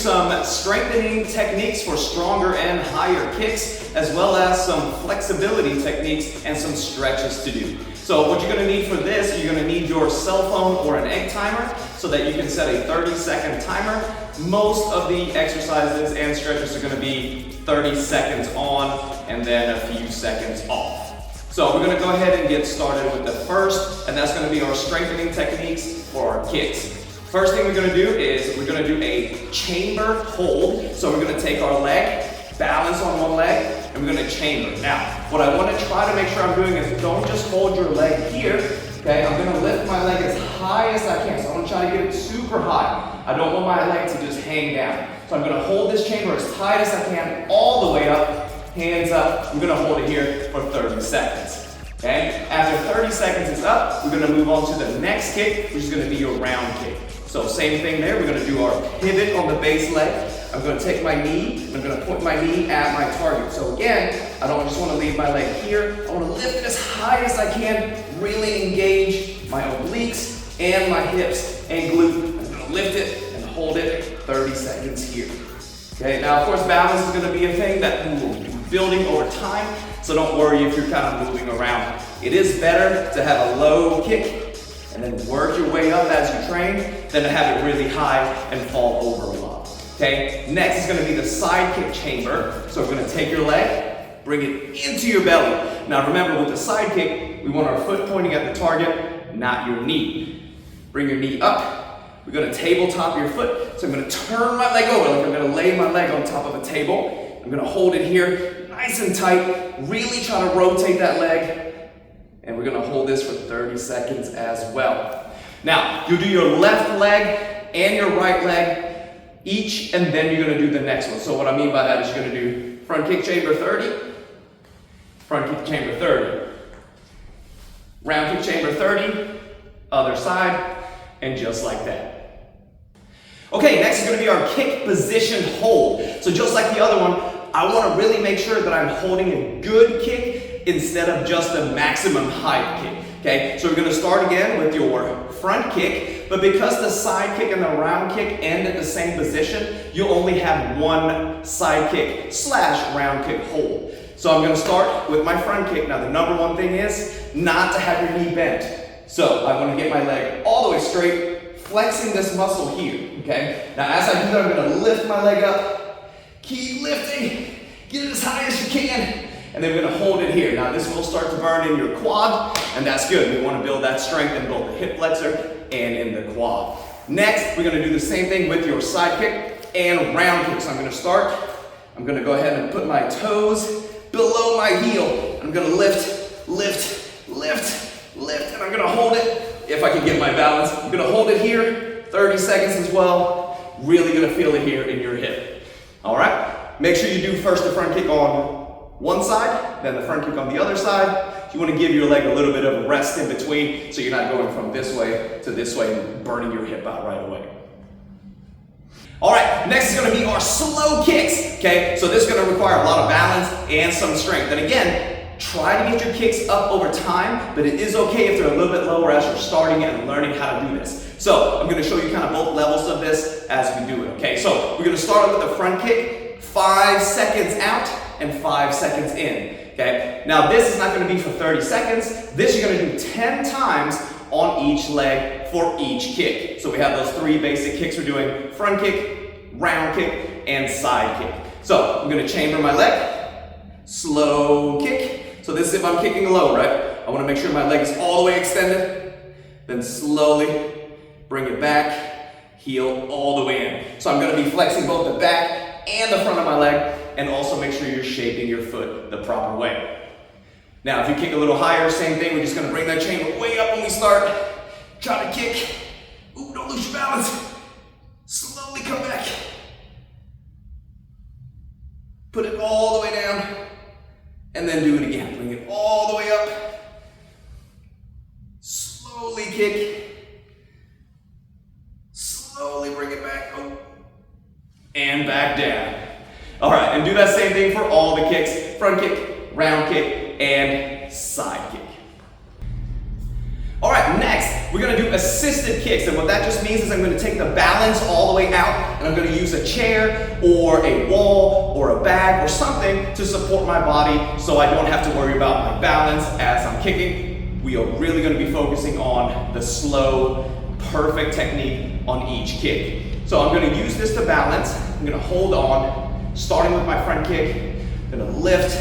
some strengthening techniques for stronger and higher kicks, as well as some flexibility techniques and some stretches to do. So what you're gonna need for this, you're gonna need your cell phone or an egg timer so that you can set a 30-second timer. Most of the exercises and stretches are gonna be 30 seconds on and then a few seconds off. So we're gonna go ahead and get started with the first, and that's gonna be our strengthening techniques for our kicks. First thing we're gonna do is we're gonna do a chamber hold. So we're gonna take our leg, balance on one leg, and we're gonna chamber. Now, what I wanna try to make sure I'm doing is don't just hold your leg here, okay? I'm gonna lift my leg as high as I can. So I'm gonna try to get it super high. I don't want my leg to just hang down. So I'm gonna hold this chamber as tight as I can, all the way up, hands up. I'm gonna hold it here for 30 seconds. Okay? After 30 seconds is up, we're gonna move on to the next kick, which is gonna be your round kick. So same thing there, we're gonna do our pivot on the base leg. I'm gonna take my knee, and I'm gonna point my knee at my target. So again, I don't just wanna leave my leg here. I wanna lift it as high as I can, really engage my obliques and my hips and glute. I'm gonna lift it and hold it 30 seconds here. Okay, now of course balance is gonna be a thing that we will be building over time, so don't worry if you're kind of moving around. It is better to have a low kick and then work your way up as you train than to have it really high and fall over a lot. Okay, next is gonna be the side kick chamber. So we're gonna take your leg, bring it into your belly. Now remember with the side kick, we want our foot pointing at the target, not your knee. Bring your knee up. We're gonna tabletop your foot. So I'm gonna turn my leg over, like I'm gonna lay my leg on top of a table. I'm gonna hold it here, nice and tight. Really try to rotate that leg. And we're gonna hold this for 30 seconds as well. Now, you'll do your left leg and your right leg each, and then you're gonna do the next one. So what I mean by that is you're gonna do front kick chamber 30, front kick chamber 30, round kick chamber 30, other side, and just like that. Okay, next is gonna be our kick position hold. So just like the other one, I wanna really make sure that I'm holding a good kick instead of just a maximum height kick, okay? So we're gonna start again with your front kick, but because the side kick and the round kick end at the same position, you only have one side kick / round kick hold. So I'm gonna start with my front kick. Now the number one thing is not to have your knee bent. So I wanna get my leg all the way straight, flexing this muscle here, okay? Now as I do that, I'm gonna lift my leg up, keep lifting, get it as high as you can, and then we're gonna hold it here. Now this will start to burn in your quad, and that's good. We wanna build that strength in both the hip flexor and in the quad. Next, we're gonna do the same thing with your side kick and round kick. So I'm gonna start, I'm gonna go ahead and put my toes below my heel. I'm gonna lift, lift, lift, lift, and I'm gonna hold it. If I can get my balance, I'm gonna hold it here, 30 seconds as well. Really gonna feel it here in your hip. All right, make sure you do first the front kick on one side, then the front kick on the other side. You wanna give your leg a little bit of a rest in between so you're not going from this way to this way and burning your hip out right away. All right, next is gonna be our slow kicks, okay? So this is gonna require a lot of balance and some strength. And again, try to get your kicks up over time, but it is okay if they're a little bit lower as you're starting and learning how to do this. So I'm gonna show you kind of both levels of this as we do it, okay? So we're gonna start with the front kick, 5 seconds out and 5 seconds in, okay? Now this is not gonna be for 30 seconds. This you're gonna do 10 times on each leg for each kick. So we have those 3 basic kicks we're doing: front kick, round kick, and side kick. So I'm gonna chamber my leg, slow kick. So this is if I'm kicking low, right? I wanna make sure my leg is all the way extended, then slowly bring it back, heel all the way in. So I'm gonna be flexing both the back and the front of my leg, and also make sure you're shaping your foot the proper way. Now, if you kick a little higher, same thing, we're just gonna bring that chamber way up when we start. Try to kick. Ooh, don't lose your balance. Slowly come back. Put it all the way down, and then do it again. Bring it all the way up. Slowly kick. Slowly bring it back. Oh. And back down. All right, and do that same thing for all the kicks. Front kick, round kick, and side kick. All right, next, we're gonna do assisted kicks. And what that just means is I'm gonna take the balance all the way out and I'm gonna use a chair or a wall or a bag or something to support my body so I don't have to worry about my balance as I'm kicking. We are really gonna be focusing on the slow, perfect technique on each kick. So I'm gonna use this to balance. I'm gonna hold on, starting with my front kick. I'm gonna lift,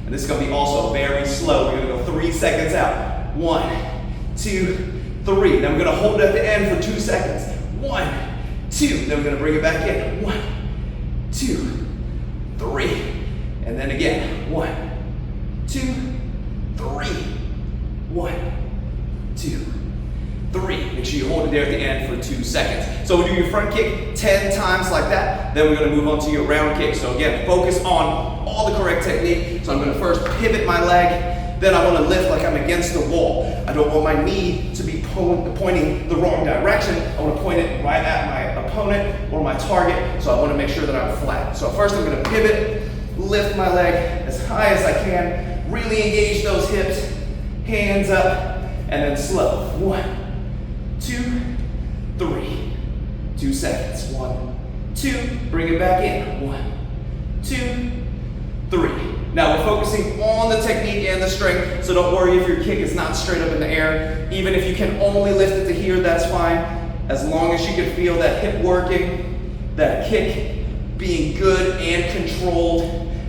and this is gonna be also very slow. We're gonna go 3 seconds out. 1, 2, 3. Then we're gonna hold it at the end for 2 seconds. 1, 2. Then we're gonna bring it back in. 1, 2, 3. And then again. 1, 2, 3. 1, 2, 3. Make sure you hold it there at the end for 2 seconds. So we'll do your front kick 10 times like that. Then we're gonna move on to your round kick. So again, focus on all the correct technique. So I'm gonna first pivot my leg. Then I wanna lift like I'm against the wall. I don't want my knee to be pointing the wrong direction. I wanna point it right at my opponent or my target. So I wanna make sure that I'm flat. So first I'm gonna pivot, lift my leg as high as I can. Really engage those hips, hands up, and then slow. 1, 2, 3. 2 seconds. 1, 2. Bring it back in. 1, 2, 3. Now we're focusing on the technique and the strength, so don't worry if your kick is not straight up in the air. Even if you can only lift it to here, that's fine. As long as you can feel that hip working, that kick being good and controlled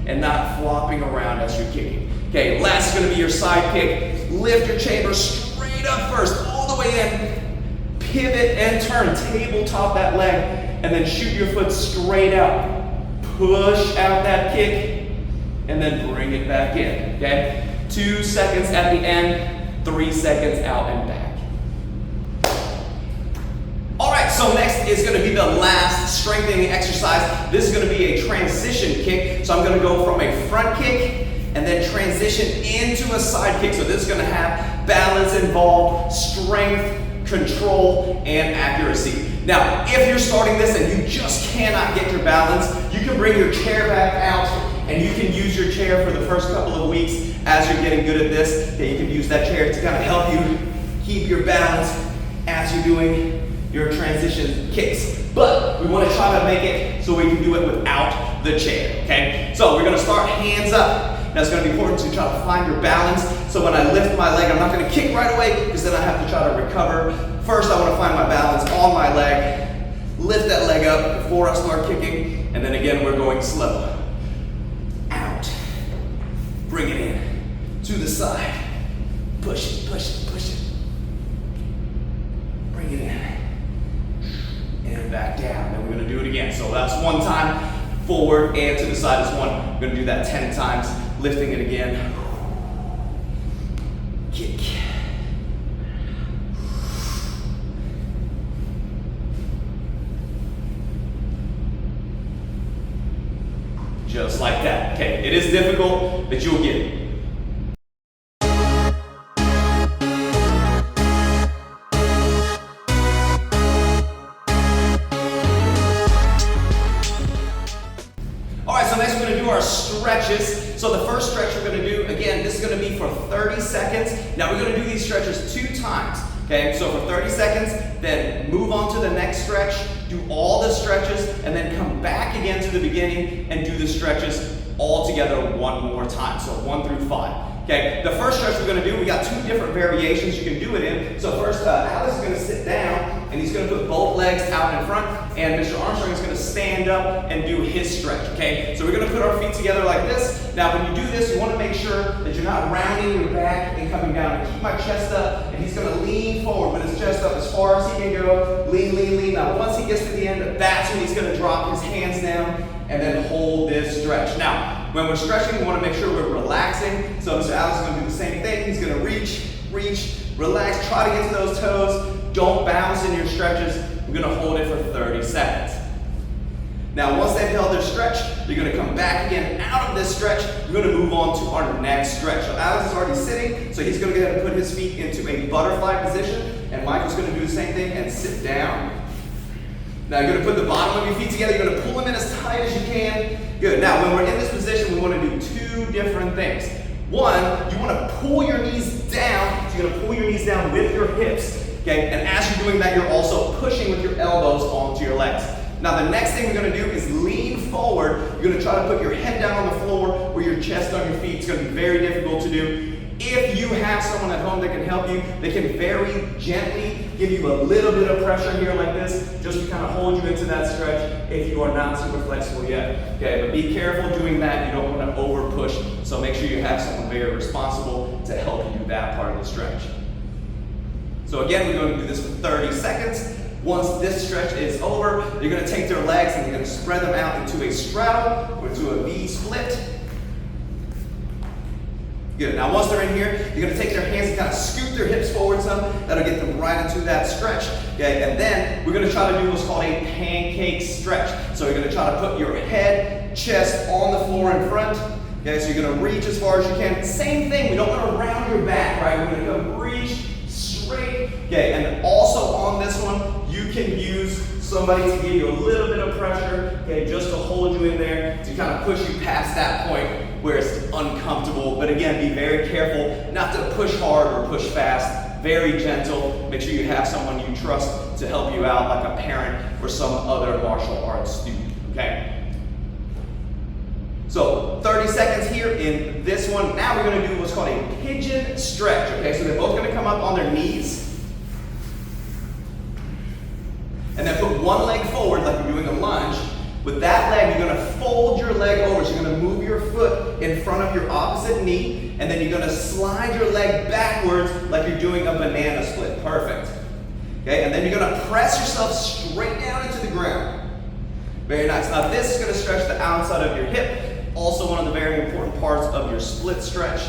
and not flopping around as you're kicking. Okay, last is gonna be your side kick. Lift your chamber straight up first, all the way in. Pivot and turn, tabletop that leg, and then shoot your foot straight out. Push out that kick, and then bring it back in, okay? 2 seconds at the end, 3 seconds out and back. All right, so next is gonna be the last strengthening exercise. This is gonna be a transition kick. So I'm gonna go from a front kick and then transition into a side kick. So this is gonna have balance involved, strength, control, and accuracy. Now, if you're starting this and you just cannot get your balance, you can bring your chair back out and you can use your chair for the first couple of weeks as you're getting good at this. Okay, you can use that chair to kind of help you keep your balance as you're doing your transition kicks. But we want to try to make it so we can do it without the chair, okay? So we're gonna start hands up. Now it's gonna be important to try to find your balance. So when I lift my leg, I'm not gonna kick right away because then I have to try to recover. First, I wanna find my balance on my leg, lift that leg up before I start kicking, and then again, we're going slow. Out, bring it in, to the side, push it, push it, push it. Bring it in, and back down. Then we're gonna do it again. So that's 1 time, forward and to the side is 1. We're gonna do that 10 times, lifting it again. Kick. Just like that. Okay, it is difficult, but you'll get it. All right, so next we're gonna do our stretches. So the first stretch we're gonna do, again, this is gonna be for 30 seconds. Now we're gonna do these stretches 2 times. Okay, so for 30 seconds, then move on to the next stretch, do all the stretches, and then come back again to the beginning and do the stretches all together 1 more time. So 1 through 5. Okay, the first stretch we're gonna do, we got 2 different variations you can do it in. So first, Alex is gonna sit down, and he's gonna put both legs out in front, and Mr. Armstrong is gonna stand up and do his stretch, okay? So we're gonna put our feet together like this. Now when you do this, you wanna make sure that you're not rounding your back and coming down. And keep my chest up, and he's gonna lean forward, put his chest up as far as he can go. Lean, lean, lean. Now once he gets to the end, that's when he's gonna drop his hands down and then hold this stretch. Now, when we're stretching, we wanna make sure we're relaxing. So Mr. Alex is gonna do the same thing. He's gonna reach, relax, try to get to those toes. Don't bounce in your stretches. We're gonna hold it for 30 seconds. Now, once they've held their stretch, you're gonna come back again out of this stretch. We're gonna move on to our next stretch. So Alex is already sitting, so he's gonna go ahead and put his feet into a butterfly position, and Michael's gonna do the same thing and sit down. Now you're gonna put the bottom of your feet together, you're gonna pull them in as tight as you can. Good, now when we're in this position, we wanna do 2 different things. One, you want to pull your knees down. So you're going to pull your knees down with your hips. Okay, and as you're doing that, you're also pushing with your elbows onto your legs. Now the next thing we're going to do is lean forward. You're going to try to put your head down on the floor or your chest on your feet. It's going to be very difficult to do. If you have someone at home that can help you, they can very gently give you a little bit of pressure here like this, just to kind of hold you into that stretch if you are not super flexible yet. Okay, but be careful doing that. You don't want to over push. So make sure you have someone very responsible to help you do that part of the stretch. So again, we're going to do this for 30 seconds. Once this stretch is over, you're going to take their legs and you're going to spread them out into a straddle or into a V split. Good. Now once they're in here, you're going to take their hands and kind of scoot their hips forward some. That'll get them right into that stretch. Okay, and then we're going to try to do what's called a pancake stretch. So you're going to try to put your head, chest on the floor in front. Okay, so you're going to reach as far as you can. Same thing, we don't want to round your back, right? We're going to come reach straight. Okay, and also on this one, you can use somebody to give you a little bit of pressure, okay, just to hold you in there, to kind of push you past that point where it's uncomfortable. But again, be very careful not to push hard or push fast. Very gentle. Make sure you have someone you trust to help you out, like a parent or some other martial arts student, okay? So 30 seconds here in this one. Now we're going to do what's called a pigeon stretch, okay? So they're both going to come up on their knees. And then put one leg forward like you're doing a lunge. With that leg, you're going to fold your leg over. So you're going to move your foot in front of your opposite knee, and then you're going to slide your leg backwards like you're doing a banana split. Perfect. Okay, and then you're going to press yourself straight down into the ground. Very nice. Now this is going to stretch the outside of your hip. Also one of the very important parts of your split stretch.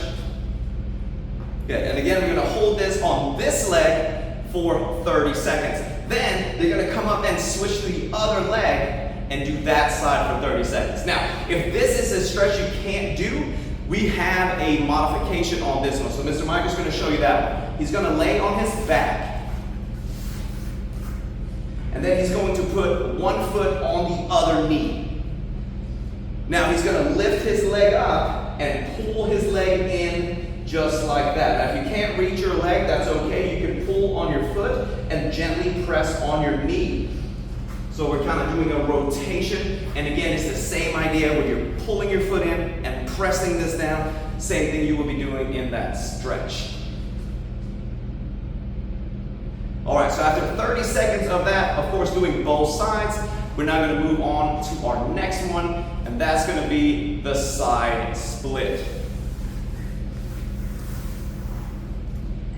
Okay, and again, we're going to hold this on this leg for 30 seconds. Then they're going to come up and switch to the other leg and do that side for 30 seconds. Now, if this is a stretch you can't do, we have a modification on this one. So Mr. Michael's going to show you that one. He's going to lay on his back, and then he's going to put one foot on the other knee. Now he's going to lift his leg up and pull his leg in just like that. Now if you can't reach your leg, that's okay. You can pull on your foot and gently press on your knee. So we're kind of doing a rotation, and again, it's the same idea where you're pulling your foot in and pressing this down. Same thing you will be doing in that stretch. All right, so after 30 seconds of that, of course, doing both sides, we're now going to move on to our next one, and that's going to be the side split.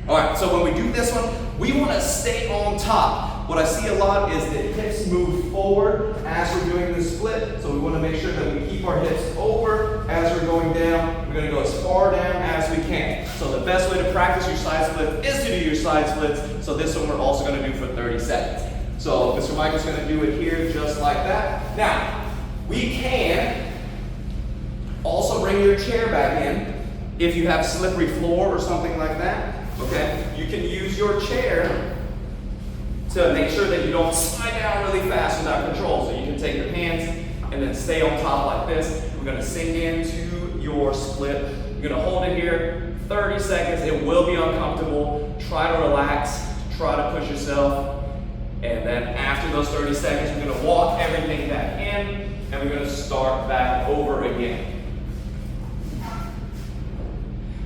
All right, so when we do this one, we want to stay on top. What I see a lot is the hips move forward as we're doing the split, so we want to make sure that we keep our hips over as we're going down. We're going to go as far down as we can. So the best way to practice your side split is to do your side splits. So this one we're also going to do for 30 seconds. So Mr. Michael's going to do it here just like that. Now, we can also bring your chair back in if you have slippery floor or something like that. Okay, you can use your chair to make sure that you don't slide down really fast without control. So you can take your hands and then stay on top like this. We're going to sink into your split. You're going to hold it here 30 seconds. It will be uncomfortable. Try to relax. Try to push yourself. And then after those 30 seconds, we're going to walk everything back in, and we're going to start back over again.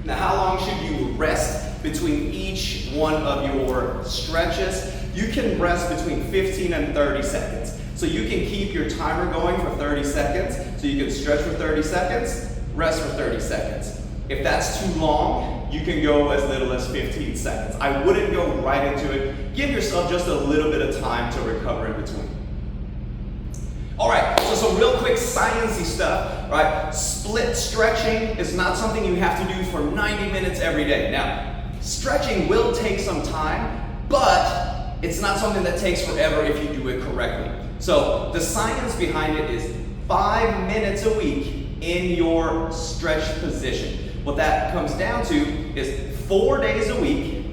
Now, how long should you rest between each one of your stretches? You can rest between 15 and 30 seconds. So you can keep your timer going for 30 seconds. So you can stretch for 30 seconds, rest for 30 seconds. If that's too long, you can go as little as 15 seconds. I wouldn't go right into it. Give yourself just a little bit of time to recover in between. All right, so some real quick sciencey stuff, right? Split stretching is not something you have to do for 90 minutes every day. Now, stretching will take some time, but it's not something that takes forever if you do it correctly. So the science behind it is 5 minutes a week in your stretch position. What that comes down to is 4 days a week,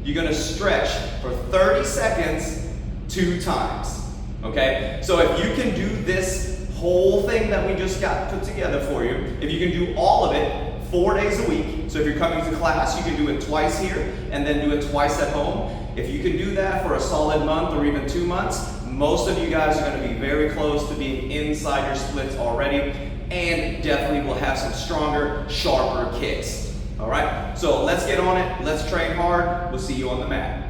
you're gonna stretch for 30 seconds 2 times. Okay, so if you can do this whole thing that we just got put together for you, if you can do all of it 4 days a week. So if you're coming to class, you can do it twice here and then do it twice at home. If you can do that for a solid month or even 2 months, most of you guys are going to be very close to being inside your splits already, and definitely will have some stronger, sharper kicks. All right, so let's get on it. Let's train hard. We'll see you on the mat.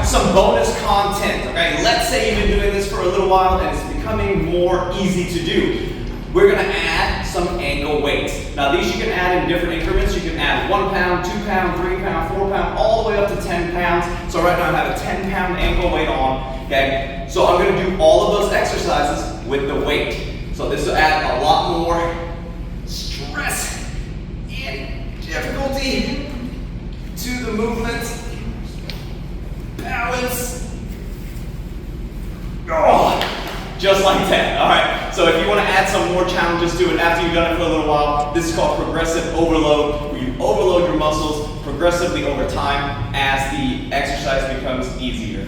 Some bonus content, okay? Let's say you've been doing this for a little while and it's becoming more easy to do. We're gonna add some ankle weights. Now these you can add in different increments. You can add 1 pound, 2 pound, 3 pound, 4 pound, all the way up to 10 pounds. So right now I have a 10-pound ankle weight on, okay? So I'm gonna do all of those exercises with the weight. So this will add a lot more stress and difficulty to the movement. Balance. Oh, just like that. All right. So if you want to add some more challenges to it after you've done it for a little while, this is called progressive overload, where you overload your muscles progressively over time as the exercise becomes easier.